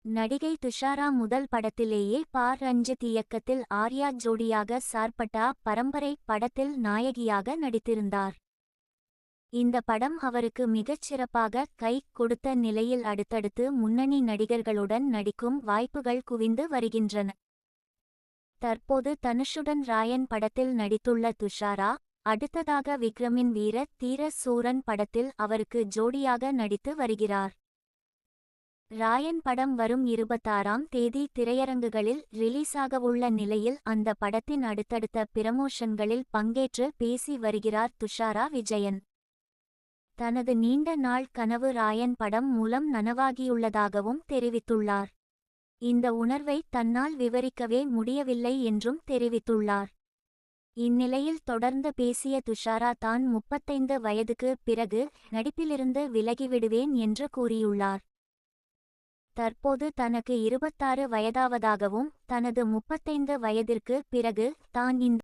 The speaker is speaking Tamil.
நடிகை துஷாரா முதல் படத்திலேயே ரஞ்சித் இயக்கத்தில் ஆர்யா ஜோடியாக சார்பட்டா பரம்பரை படத்தில் நாயகியாக நடித்திருந்தார். இந்த படம் அவருக்கு மிகச் சிறப்பாக கை கொடுத்த நிலையில் அடுத்தடுத்து முன்னணி நடிகர்களுடன் நடிக்கும் வாய்ப்புகள் குவிந்து வருகின்றன. தற்போது தனுஷுடன் ராயன் படத்தில் நடித்துள்ள துஷாரா, அடுத்ததாக விக்ரமின் வீர தீர சூரன் படத்தில் அவருக்கு ஜோடியாக நடித்து வருகிறார். ராயன் படம் வரும் 26ஆம் தேதி திரையரங்குகளில் ரிலீஸாகவுள்ள நிலையில் அந்த படத்தின் அடுத்தடுத்த பிரமோஷன்களில் பங்கேற்று பேசி வருகிறார் துஷாரா விஜயன். தனது நீண்ட நாள் கனவு ராயன் படம் மூலம் நனவாகியுள்ளதாகவும் தெரிவித்துள்ளார். இந்த உணர்வை தன்னால் விவரிக்கவே முடியவில்லை என்றும் தெரிவித்துள்ளார். இந்நிலையில் தொடர்ந்து பேசிய துஷாரா தான் 35 வயதுக்கு பிறகு நடிப்பிலிருந்து விலகிவிடுவேன் என்று கூறியுள்ளார். தற்போது தனக்கு 26 வயதாவதாகவும் தனது 35 வயதிற்கு பிறகு தான் இந்த